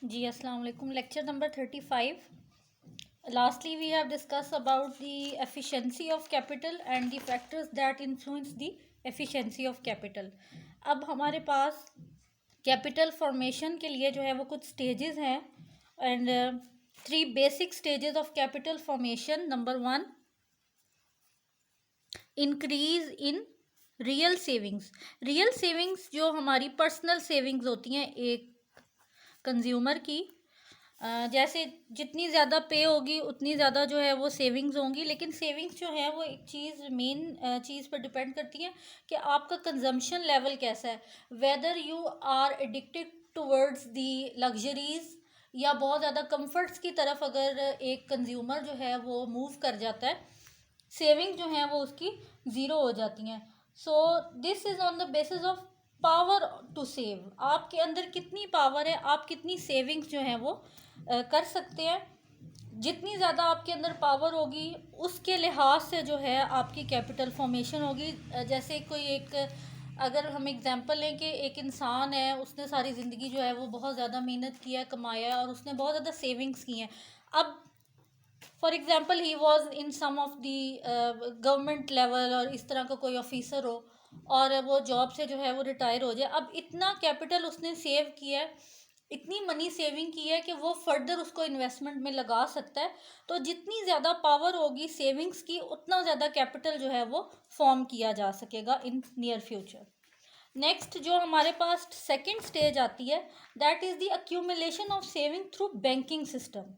जी अस्सलाम वालेकुम। Lecture number 35। Lastly we have discussed about the efficiency of capital and the factors that influence the efficiency of capital. अब हमारे पास capital formation के लिए जो है वो कुछ स्टेजेस हैं and three basic stages of capital formation. Number 1, increase in real savings. Real savings जो हमारी पर्सनल सेविंग्स होती हैं एक कंज्यूमर की, जैसे जितनी ज़्यादा पे होगी उतनी ज़्यादा जो है वो सेविंग्स होंगी, लेकिन सेविंग्स जो है वो एक चीज़ मेन चीज़ पर डिपेंड करती है कि आपका कंजम्पशन लेवल कैसा है, whether you are addicted towards the luxuries या बहुत ज़्यादा कंफर्ट्स की तरफ अगर एक कंज्यूमर जो है वो मूव कर जाता है, सेविंग जो है वो उसकी ज़ीरो हो जाती हैं। So this is on the basis of power to save. आपके अंदर कितनी पावर है, आप कितनी सेविंग्स जो हैं वो कर सकते हैं। जितनी ज़्यादा आपके अंदर पावर होगी उसके लिहाज से जो है आपकी कैपिटल फॉर्मेशन होगी। जैसे कोई एक, अगर हम एग्जांपल लें कि एक इंसान है, उसने सारी ज़िंदगी जो है वो बहुत ज़्यादा मेहनत किया है, कमाया है और उसने बहुत ज़्यादा सेविंग्स की हैं। अब for example he was in some of the government level और इस तरह का कोई ऑफिसर हो और वो जॉब से जो है वो रिटायर हो जाए। अब इतना कैपिटल उसने सेव किया है, इतनी मनी सेविंग की है कि वो फर्दर उसको इन्वेस्टमेंट में लगा सकता है। तो जितनी ज़्यादा पावर होगी सेविंग्स की उतना ज़्यादा कैपिटल जो है वो फॉर्म किया जा सकेगा इन नियर फ्यूचर। नेक्स्ट जो हमारे पास सेकेंड स्टेज आती है, that is the accumulation of saving through banking system.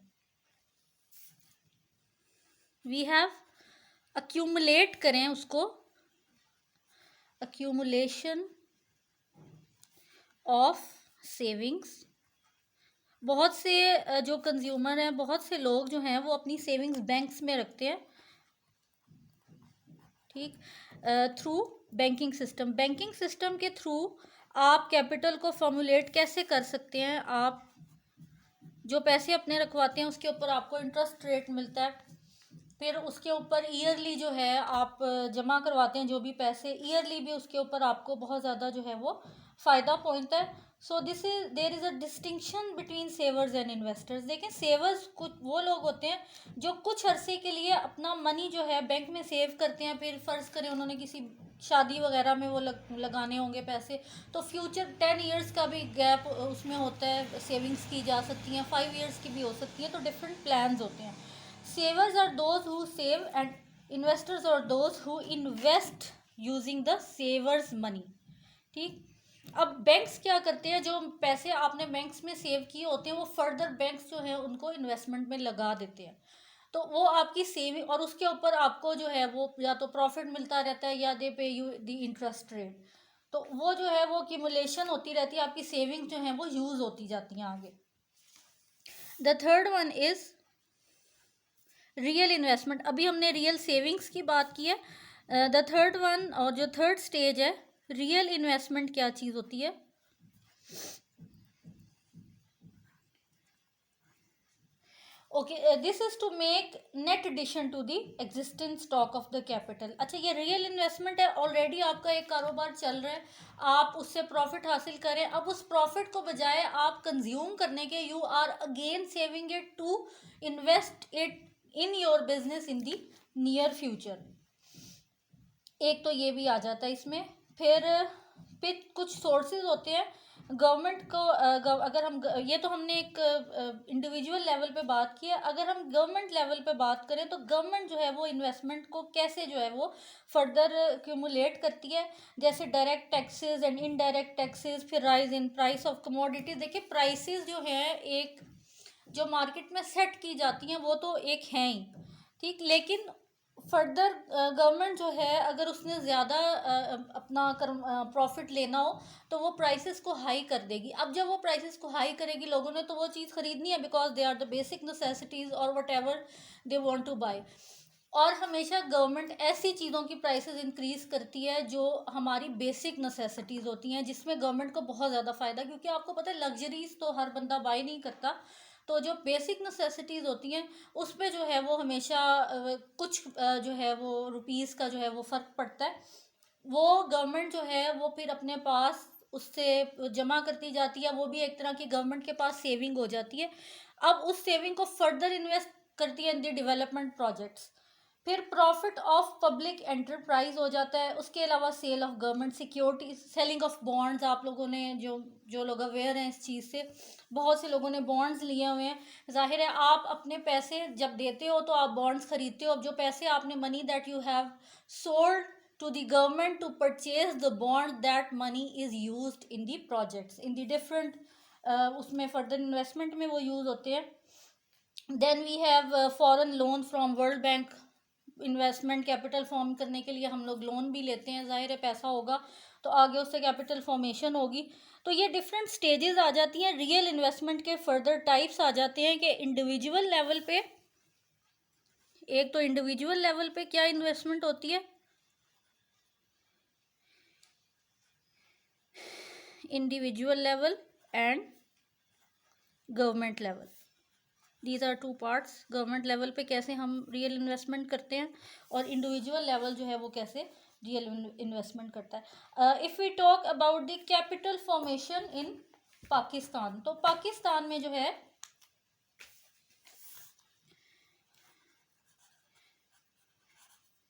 We have accumulate करें उसको, अक्यूमुलेशन ऑफ सेविंग्स। बहुत से जो कंज्यूमर हैं, बहुत से लोग जो हैं वो अपनी सेविंग्स बैंक्स में रखते हैं, ठीक, through banking system. Banking system के थ्रू आप कैपिटल को फॉर्मुलेट कैसे कर सकते हैं। आप जो पैसे अपने रखवाते हैं उसके ऊपर आपको इंटरेस्ट रेट मिलता है, फिर उसके ऊपर ईयरली जो है आप जमा करवाते हैं जो भी पैसे, ईयरली भी उसके ऊपर आपको बहुत ज़्यादा जो है वो फ़ायदा पहुंचता है। So this is there is a distinction between savers and investors. देखें, सेवर्स कुछ वो लोग होते हैं जो कुछ अरसे के लिए अपना मनी जो है बैंक में सेव करते हैं, फिर फ़र्ज़ करें उन्होंने किसी शादी वगैरह में वो लगाने होंगे पैसे, तो फ्यूचर 10 ईयर्स का भी गैप उसमें होता है, सेविंग्स की जा सकती हैं, 5 ईयर्स की भी हो सकती हैं, तो डिफरेंट प्लान्स होते हैं। Savers are those who save and investors are those who invest using the savers money। ठीक, अब बैंक्स क्या करते हैं, जो पैसे आपने बैंक्स में सेव किए होते हैं वो फर्दर बैंक्स जो है उनको इन्वेस्टमेंट में लगा देते हैं। तो वो आपकी सेविंग, और उसके ऊपर आपको जो है वो या तो प्रॉफिट मिलता रहता है या दे पे यू द इंटरेस्ट रेट। तो वो जो है वो एक्यूमुलेशन होती रहती है, आपकी सेविंग जो है वो यूज़ होती जाती हैं आगे। The third one is real investment. अभी हमने रियल सेविंग्स की बात की है। द थर्ड वन और जो थर्ड स्टेज है, रियल इन्वेस्टमेंट क्या चीज़ होती है। Okay, this is to make net addition to the existing stock of the capital. अच्छा, ये रियल इन्वेस्टमेंट है, ऑलरेडी आपका एक कारोबार चल रहा है, आप उससे प्रॉफिट हासिल करें, अब उस प्रॉफिट को बजाय आप कंज्यूम करने के, you are again saving it to invest it in your business in the near future. एक तो ये भी आ जाता है इसमें। फिर कुछ सोर्सेज होते हैं गवर्नमेंट को, अगर हम ये तो हमने एक इंडिविजुअल लेवल पे बात की है, अगर हम गवर्नमेंट लेवल पे बात करें तो गवर्नमेंट जो है वो इन्वेस्टमेंट को कैसे जो है वो फर्दर क्यूमुलेट करती है। जैसे direct taxes and indirect taxes, फिर rise in price of commodities. देखिए, प्राइसेस जो है एक जो मार्केट में सेट की जाती हैं वो तो एक हैं ही, ठीक, लेकिन फर्दर गवर्नमेंट जो है अगर उसने ज़्यादा अपना प्रॉफिट लेना हो तो वो प्राइसेस को हाई कर देगी। अब जब वो प्राइसेस को हाई करेगी, लोगों ने तो वो चीज़ ख़रीदनी है because they are the basic necessities और whatever they want to buy. और हमेशा गवर्नमेंट ऐसी चीज़ों की प्राइसेस इंक्रीज़ करती है जो हमारी बेसिक नेसेसिटीज़ होती हैं, जिसमें गवर्नमेंट को बहुत ज़्यादा फ़ायदा, क्योंकि आपको पता है लग्जरीज़ तो हर बंदा बाई नहीं करता। तो जो बेसिक नेसेसिटीज़ होती हैं उस पे जो है वो हमेशा कुछ जो है वो रुपीज़ का जो है वो फ़र्क पड़ता है। वो गवर्नमेंट जो है वो फिर अपने पास उससे जमा करती जाती है, वो भी एक तरह की गवर्नमेंट के पास सेविंग हो जाती है। अब उस सेविंग को फर्दर इन्वेस्ट करती है इन द डेवलपमेंट प्रोजेक्ट्स। फिर प्रॉफिट ऑफ पब्लिक एंटरप्राइज हो जाता है। उसके अलावा sale of government security, selling of bonds, आप लोगों ने जो जो लोग अवेयर हैं इस चीज़ से, बहुत से लोगों ने बॉन्ड्स लिए हुए हैं। जाहिर है आप अपने पैसे जब देते हो तो आप बॉन्ड्स खरीदते हो। अब जो पैसे आपने, money that you have sold to the government to purchase the bond, that money is used in the projects in the different उसमें फर्दर इन्वेस्टमेंट में वो यूज़ होते हैं। Then we have foreign loan from World Bank. Investment capital form करने के लिए हम लोग लोन भी लेते हैं, जाहिर है पैसा होगा तो आगे उससे कैपिटल फॉर्मेशन होगी। तो ये डिफरेंट स्टेजेस आ जाती हैं। रियल इन्वेस्टमेंट के फर्दर टाइप्स आ जाते हैं कि इंडिविजुअल लेवल पे, एक तो इंडिविजुअल लेवल पे क्या इन्वेस्टमेंट होती है, individual level and government level. These are two parts. Government level पे कैसे हम रियल इन्वेस्टमेंट करते हैं और इंडिविजुअल लेवल जो है वो कैसे रियल इन्वेस्टमेंट करता है। If we talk about the capital formation in Pakistan, तो पाकिस्तान में जो है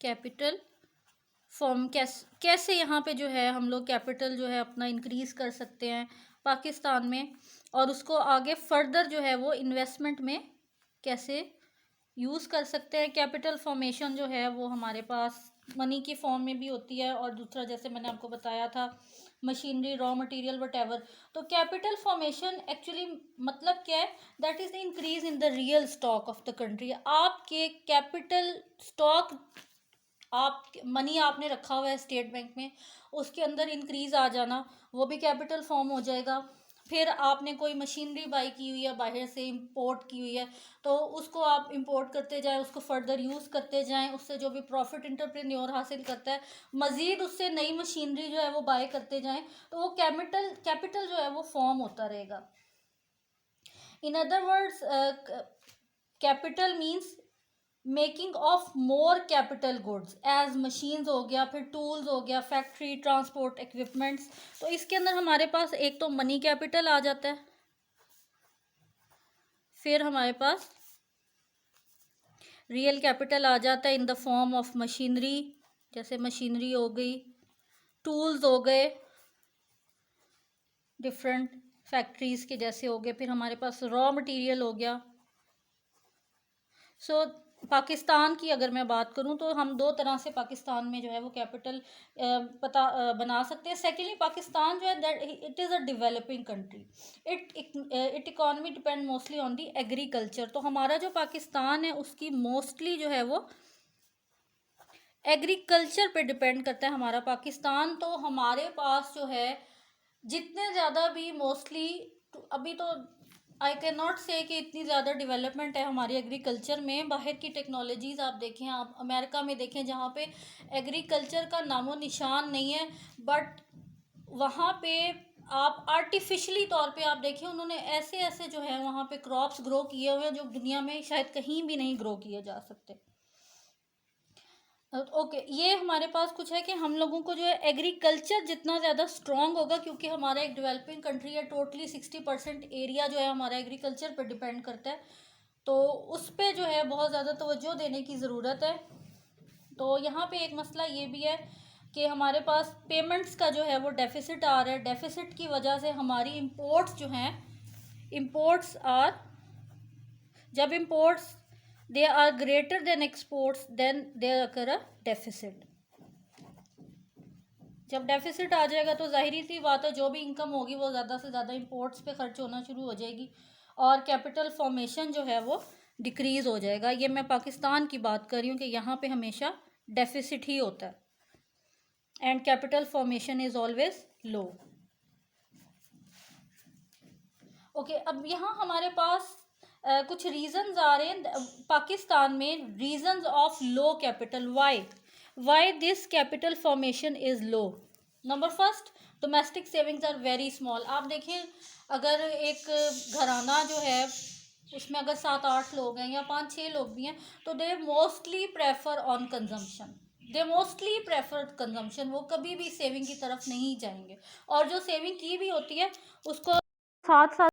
कैपिटल फॉर्म कैसे यहाँ पे जो है हम लोग कैपिटल जो है अपना इंक्रीज़ कर सकते हैं पाकिस्तान में, और उसको आगे फर्दर जो है वो इन्वेस्टमेंट में कैसे यूज़ कर सकते हैं। कैपिटल फॉर्मेशन जो है वो हमारे पास मनी की फॉर्म में भी होती है, और दूसरा जैसे मैंने आपको बताया था मशीनरी, रॉ मटेरियल, वटेवर। तो कैपिटल फॉर्मेशन एक्चुअली मतलब क्या है, that is the increase in the real stock of the country. आपके कैपिटल स्टॉक, आप मनी आपने रखा हुआ है स्टेट बैंक में, उसके अंदर इंक्रीज आ जाना, वो भी कैपिटल फॉर्म हो जाएगा। फिर आपने कोई मशीनरी बाई की हुई है, बाहर से इंपोर्ट की हुई है, तो उसको आप इंपोर्ट करते जाएं, उसको फर्दर यूज़ करते जाएं, उससे जो भी प्रॉफिट इंटरप्रेन्योर हासिल करता है, मज़ीद उससे नई मशीनरी जो है वो बाय करते जाएं, तो वो कैपिटल जो है वो फॉर्म होता रहेगा। In other words, capital means making of more capital goods as machines हो गया, फिर टूल्स हो गया, फैक्ट्री, ट्रांसपोर्ट इक्विपमेंट्स। तो इसके अंदर हमारे पास एक तो मनी कैपिटल आ जाता है, फिर हमारे पास रियल कैपिटल आ जाता है in the form of machinery, जैसे मशीनरी हो गई, टूल्स हो गए डिफरेंट फैक्ट्रीज के जैसे हो गए, फिर हमारे पास रॉ मटेरियल हो गया। सो पाकिस्तान की अगर मैं बात करूं तो हम दो तरह से पाकिस्तान में जो है वो कैपिटल बना सकते हैं। सेकेंडली, पाकिस्तान जो है that it is a developing country. It economy depend mostly on the agriculture. तो हमारा जो पाकिस्तान है उसकी मोस्टली जो है वो एग्रीकल्चर पे डिपेंड करता है हमारा पाकिस्तान। तो हमारे पास जो है जितने ज़्यादा भी मोस्टली, अभी तो आई कैन नॉट से कि इतनी ज़्यादा डेवलपमेंट है हमारी एग्रीकल्चर में। बाहर की टेक्नोलॉजीज़ आप देखें, आप अमेरिका में देखें जहाँ पे एग्रीकल्चर का नामो निशान नहीं है, बट वहाँ पे आप आर्टिफिशली तौर पे आप देखें, उन्होंने ऐसे ऐसे जो है वहाँ पे क्रॉप्स ग्रो किए हुए हैं जो दुनिया में शायद कहीं भी नहीं ग्रो किए जा सकते। ओके, ये हमारे पास कुछ है कि हम लोगों को जो है एग्रीकल्चर जितना ज़्यादा स्ट्रॉन्ग होगा, क्योंकि हमारा एक डेवलपिंग कंट्री है, टोटली 60% एरिया जो है हमारा एग्रीकल्चर पर डिपेंड करता है, तो उस पर जो है बहुत ज़्यादा तवज्जो देने की ज़रूरत है। तो यहाँ पे एक मसला ये भी है कि हमारे पास पेमेंट्स का जो है वो डेफिसिट आ रहा है। डेफिसिट की वजह से हमारी इम्पोर्ट्स जो हैं, इम्पोर्ट्स आर, जब imports they are greater than exports then there occur a deficit। जब डेफिसिट आ जाएगा तो जाहिर सी बात है जो भी इनकम होगी वो ज़्यादा से ज़्यादा इंपोर्ट्स पे खर्च होना शुरू हो जाएगी, और कैपिटल फॉर्मेशन जो है वो डिक्रीज़ हो जाएगा। ये मैं पाकिस्तान की बात कर रही हूँ कि यहाँ पे हमेशा डेफिसिट ही होता है and capital formation is always low. Okay, अब यहाँ हमारे पास कुछ रीजंस आ रहे हैं पाकिस्तान में, reasons of low capital. Why this capital formation is low. Number first, domestic savings are very small. आप देखें, अगर एक घराना जो है उसमें अगर 7-8 लोग हैं या 5-6 लोग भी हैं, तो they mostly prefer on consumption. They mostly prefer consumption, वो कभी भी सेविंग की तरफ नहीं जाएंगे। और जो सेविंग की भी होती है उसको साथ साथ